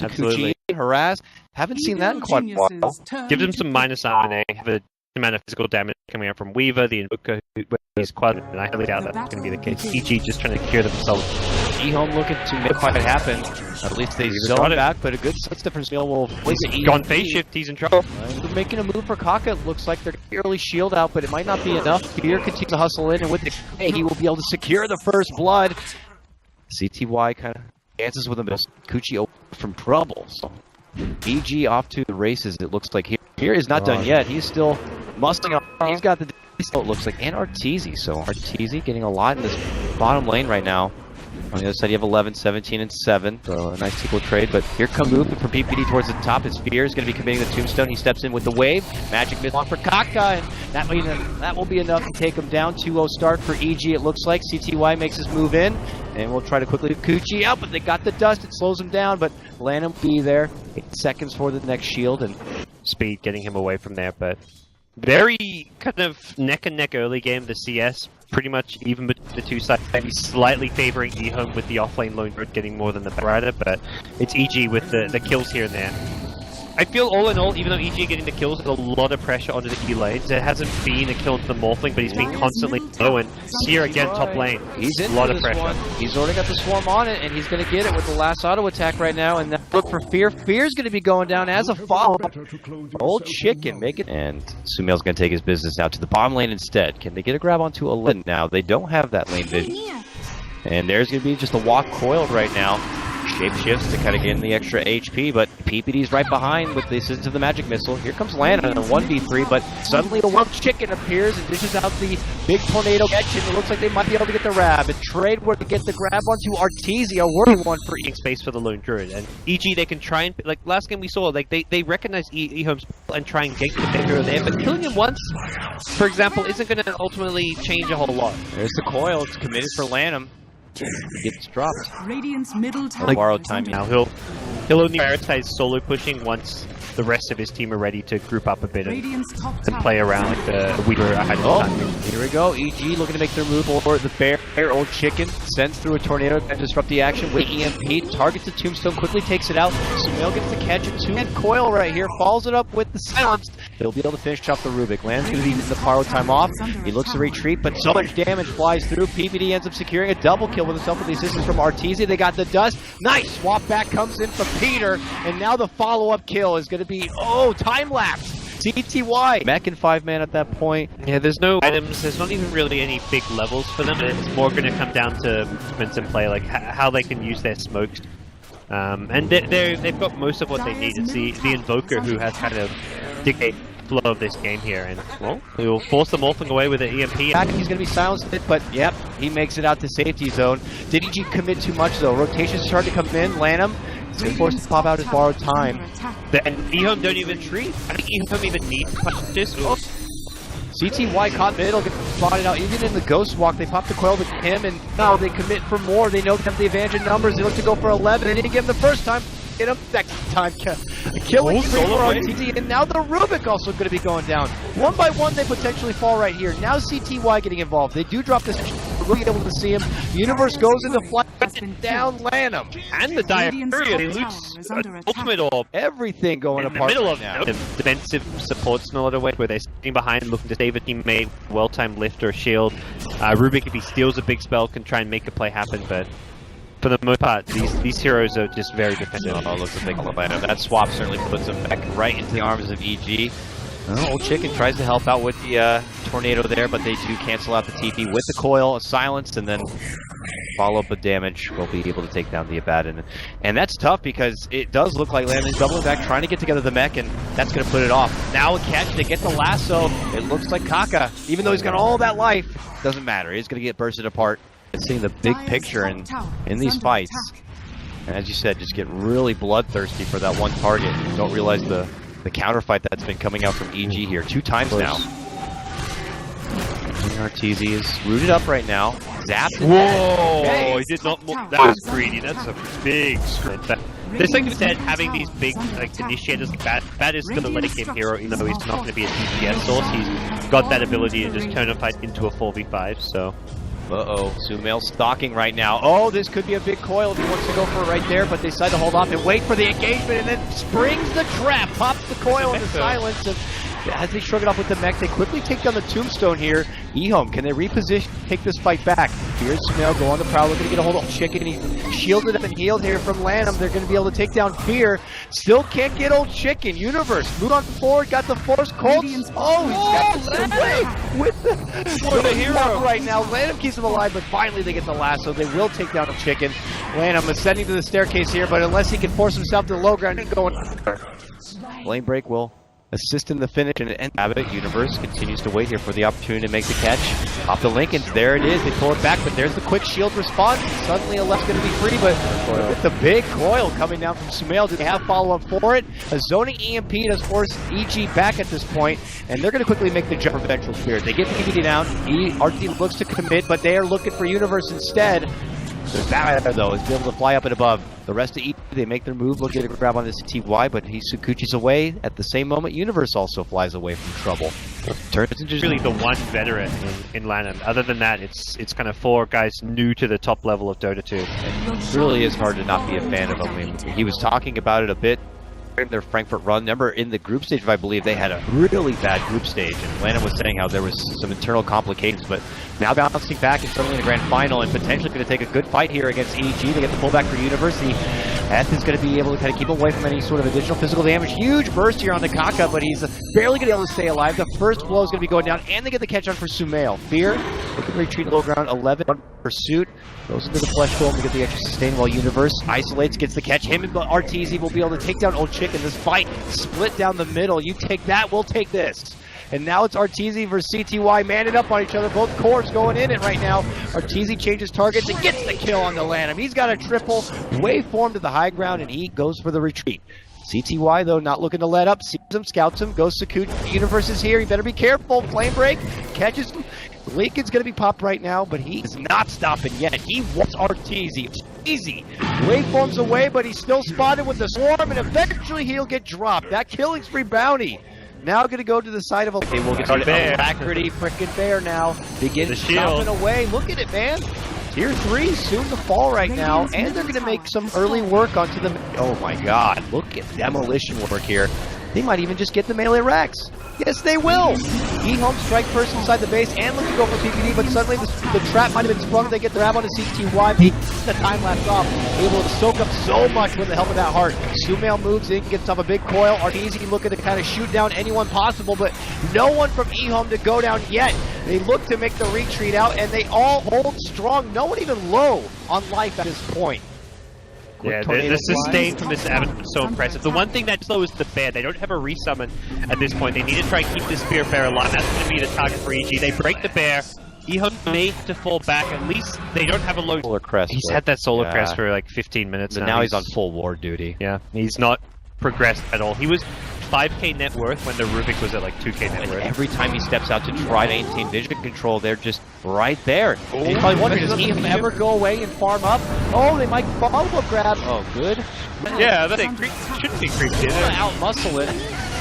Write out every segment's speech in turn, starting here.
to Kuchi, harass. Haven't seen that in quite a while. Give them some minus RNA, have a amount of physical damage coming out from Weaver, the Invoker, who's quite, and I highly doubt that's going to be the case. EG just trying to cure themselves. Ehome looking to make quite happen. At least they zone back, but a good sets difference meal will place it. Gone phase shift, he's in trouble. They're making a move for Kaka. It looks like they're early shield out, but it might not be enough. Fear continues to hustle in, and with the K, he will be able to secure the first blood. CTY kind of dances with him, but Kuchi from trouble. So EG off to the races. It looks like here is not done yet. He's still muscling up. He's got the it looks like, and Arteezy. So Arteezy getting a lot in this bottom lane right now. On the other side, you have 11, 17, and 7. So a nice equal trade. But here comes movement from PPD towards the top. His Fear is going to be committing the tombstone. He steps in with the wave. Magic mid on for Kaka, and that will be enough to take him down. 2-0 start for EG. It looks like CTY makes his move in, and we'll try to quickly Kuchi out. But they got the dust. It slows him down. But Lanham be there. 8 seconds for the next shield, and speed getting him away from there. But very kind of neck and neck early game. The CS pretty much even between the two sides. Maybe slightly favoring Ehome with the offlane lone road getting more than the rider, but it's EG with the kills here and there. I feel all in all, even though EG getting the kills, there's a lot of pressure onto the E lanes. There hasn't been a kill into the Morphling, but he's been constantly low, and Seer again top lane. He's in a lot of this pressure. One. He's already got the swarm on it, and he's going to get it with the last auto attack right now. And then look for Fear. Fear's going to be going down as a follow-up. Old Chicken make it. And Sumail's going to take his business out to the bottom lane instead. Can they get a grab onto 11 now? They don't have that lane vision. And there's going to be just a walk coiled right now. Shape shifts to kind of get in the extra HP, but PPD's right behind with the assistance of the magic missile. Here comes Lana in a 1v3, but suddenly a Wolf Chicken appears and dishes out the big tornado catch, and it looks like they might be able to get the Rab. And trade where to get the grab onto Arteezy, a worthy one for space for the lone druid. And EG, they can try and, like last game we saw, like they recognize Ehome's and try and get the big hero there, but killing him once, for example, isn't going to ultimately change a whole lot. There's the coil. It's committed for Lanham. Gets dropped. Radiant's middle tower borrowed time now. He'll only prioritize solo pushing once the rest of his team are ready to group up a bit and play around like the Weaver ahead of time. Here we go. EG looking to make their move over the bear. Old Chicken sends through a tornado to disrupt the action with EMP. Targets the tombstone, quickly takes it out. Sumail gets the catch it too. And Coil right here follows it up with the silence. He'll be able to finish off the Rubik. Land's going to be the pyro time off. He looks to retreat, but so much damage flies through. PPD ends up securing a double kill with himself with the assistance from Arteezy. They got the dust. Nice swap back comes in for Peter, and now the follow-up kill is going to be time lapse. CTY back in 5-man at that point. Yeah, there's no items. There's not even really any big levels for them. It's more going to come down to movements and play, like how they can use their smokes. And they've got most of what they need. It's the Invoker who has kind of dictated the flow of this game here, and well, he'll force the Morphling away with an EMP. He's going to be silenced, but yep, he makes it out to safety zone. Did EG commit too much though? Rotations starting to come in. Lanham is forced to pop out his borrowed time. And Ehome don't even treat. I think Ehome even needs to punch this. CTY caught middle, gets spotted out. Even in the Ghost Walk, they pop the coil with him, and now they commit for more. They know they have the advantage in numbers. They look to go for 11. They didn't get him the first time. Get him second time. Killing for Arteezy, and now the Rubik also going to be going down. One by one, they potentially fall right here. Now CTY getting involved. They do drop this. We're really able to see him. Universe goes into flight and down Lanham. And the Diaphoria, they lose ultimate orb. Everything going in apart the middle right of now. Defensive supports in a lot of ways, where they're sitting behind looking to save a teammate, well-timed lift or shield. Rubik, if he steals a big spell, can try and make a play happen, but for the most part, these heroes are just very defensive. Oh, looks like they can play. That swap certainly puts them back right into the arms of EG. Old Chicken tries to help out with the tornado there, but they do cancel out the TP with the coil, a silence, and then follow up with damage. We'll be able to take down the Abaddon. And that's tough because it does look like Landon's doubling back, trying to get together the mech, and that's going to put it off. Now a catch, they get the lasso. It looks like Kaka, even though he's got all that life, doesn't matter. He's going to get bursted apart. Seeing the big picture in these fights. And as you said, just get really bloodthirsty for that one target. Don't realize the counterfight that's been coming out from EG here 2 times now. Arteezy is rooted up right now. Zapped. Whoa! Okay. He did not. That was greedy. That's a big sprint. There's like you said, having these big initiators like that is going to let him hero, even though he's not going to be a DPS source. He's got that ability to just turn a fight into a 4v5. So Uh-oh, Sumail stalking right now. Oh, this could be a big coil if he wants to go for it right there, but they decide to hold off and wait for the engagement, and then springs the trap, pops the coil in the silence, and as they shrug it off with the mech, they quickly take down the tombstone here. Ehome, can they reposition, take this fight back? Here's Sumail, go on the prowl, looking to get a hold of Chicken. He's shielded up and healed here from Lanham. They're going to be able to take down Fear. Still can't get old Chicken. Universe, move on forward, got the Force Colts. Oh, he's got away with the hero right now. Lanham keeps him alive, but finally they get the lasso. They will take down Chicken. Lanham ascending to the staircase here, but unless he can force himself to the low ground, he's going. Flame Break will assist in the finish, and Abbott Universe continues to wait here for the opportunity to make the catch. Off the Lincolns, there it is, they pull it back, but there's the quick shield response. Suddenly Aleph's going to be free, but with the big coil coming down from Sumail, do they have follow-up for it? A zoning EMP does force EG back at this point, and they're going to quickly make the jump for Vengeful Spirit. They get PvD down, RT looks to commit, but they are looking for Universe instead. The Valor, though, is able to fly up and above. The rest of EG, they make their move, looking to grab on this TY, but Sukuchi's away. At the same moment, Universe also flies away from trouble. Turns into really the one veteran in Lanham. Other than that, it's kind of 4 guys new to the top level of Dota 2. It really is hard to not be a fan of him. I mean, he was talking about it a bit in their Frankfurt run. Remember, in the group stage, I believe, they had a really bad group stage, and Lanham was saying how there was some internal complications, but now bouncing back and suddenly in the grand final, and potentially going to take a good fight here against EG. They get the pullback for University. Eth is going to be able to kind of keep away from any sort of additional physical damage. Huge burst here on the Kaka, but he's barely going to be able to stay alive. The first blow is going to be going down, and they get the catch on for Sumail. Fear, they can retreat low ground. 11 pursuit, goes into the flesh golem to get the extra sustain, while Universe isolates, gets the catch. Him and Arteezy will be able to take down Old Chicken. This fight split down the middle. You take that, we'll take this. And now it's Arteezy versus CTY, manning up on each other. Both cores going in it right now. Arteezy changes targets and gets the kill on the Lanham. He's got a triple, waveform to the high ground, and he goes for the retreat. CTY, though, not looking to let up. Sees him, scouts him, goes Sakuchi. Universe is here. He better be careful. Flame Break, catches him. Lincoln's going to be popped right now, but he is not stopping yet. He wants Arteezy. Easy. Waveform's away, but he's still spotted with the swarm, and eventually he'll get dropped. That killing spree bounty. Now going to go to the side of a... They will get started. Alacrity frickin' Bear now. Begins chopping away. Look at it, man. Tier 3 soon to fall right now, and they're going to make some early work onto the... Oh my god, look at demolition work here. They might even just get the melee racks. Yes, they will! Ehome strike first inside the base and look to go for PPD, but suddenly the trap might have been sprung. They get the grab on the CTY. The time lapse off. Able to soak up so much with the help of that heart. Sumail moves in, gets off a big coil. Arteezy looking to kind of shoot down anyone possible, but no one from Ehome to go down yet. They look to make the retreat out, and they all hold strong. No one even low on life at this point. Yeah, the sustain from this Abbott was so impressive. The one thing that slows the bear, they don't have a resummon at this point. They need to try and keep this spear bear alive. That's going to be the target for EG. They break the bear. Ehome may have to fall back. At least they don't have a low solar crest. He's had that solar crest for like 15 minutes now he's on full war duty. Yeah, he's not progressed at all. He was 5k net worth when the Rubik was at like 2k net worth. Every time he steps out to try to maintain vision control, they're just right there. And he's probably wondering, does Ehome ever go away and farm up? Oh, they might follow-up grab. Oh, good. Yeah, they shouldn't be creeped in. Out-muscle it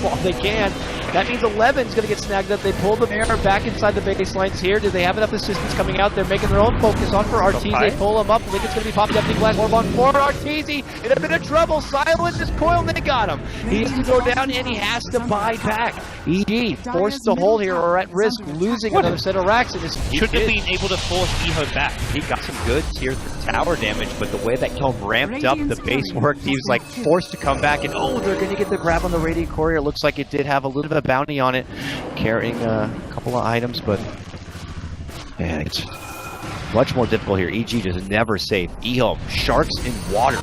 while they can. That means 11's going to get snagged up. They pull the bear back inside the baselines here. Do they have enough assistance coming out? They're making their own focus on for Arteezy. They pull him up. Lincoln's going to be popping up. Glass orb on for Arteezy. In a bit of trouble. Silence is coil, and they got him. He has to go down, and he has to buy back. EG forced to hold here, or at risk losing another set of racks. And shouldn't have been able to force Ehome back. He got some good tier 3 tower damage, but the way that Ehome ramped up the base work, he was like forced to come back, and oh, they're going to get the grab on the Radiant Courier. Looks like it did have a little bit of a bounty on it, carrying a couple of items, but man, it's much more difficult here. EG is never safe. Ehome, sharks in water.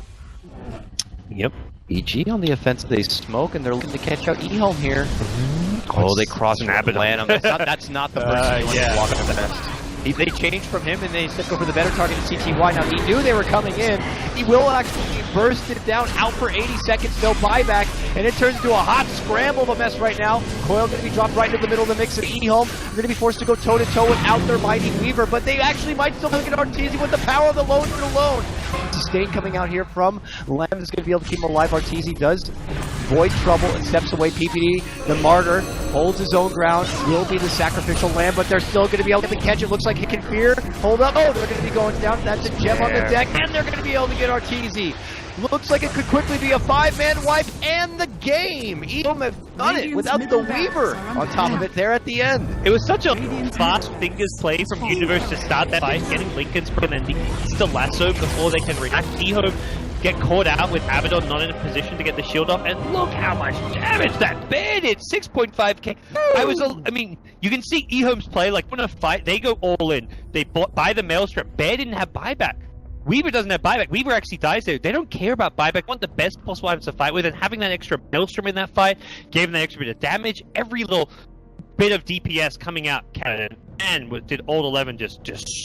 Yep. EG on the offensive, they smoke, and they're looking to catch out Ehome here. Oh, they cross Lanham. That's not the person who wants to walk up the nest. They changed from him, and they said go for the better target in CTY. Now, he knew they were coming in. He will actually burst it down, out for 80 seconds, no buyback, and it turns into a hot scramble of a mess right now. Coil going to be dropped right into the middle of the mix, and Ehome are going to be forced to go toe-to-toe without their Mighty Weaver, but they actually might still look at Arteezy with the power of the lone for alone. Sustain coming out here from Lamb is going to be able to keep him alive. Arteezy does avoid trouble and steps away. PPD, the martyr, holds his own ground, will be the sacrificial lamb, but they're still going to be able to catch it. Looks like he can fear. Hold up. Oh, they're going to be going down. That's a gem on the deck, and they're going to be able to get Arteezy. Looks like it could quickly be a 5-man wipe and the game. Ehome have done it without the Weaver on top of it there at the end. It was such a fast fingers play from Universe to start that fight, getting Lincoln's and then the lasso before they can react. Ehome get caught out with Abaddon not in a position to get the shield off, and look how much damage that bear did! 6.5k. I mean, you can see Ehome's play, like when a fight, they go all in. They buy the Maelstrom. Bear didn't have buyback. Weaver doesn't have buyback. Weaver actually dies there. They don't care about buyback. They want the best possible items to fight with, and having that extra Maelstrom in that fight gave them that extra bit of damage. Every little bit of DPS coming out cannon, and did Old 11 just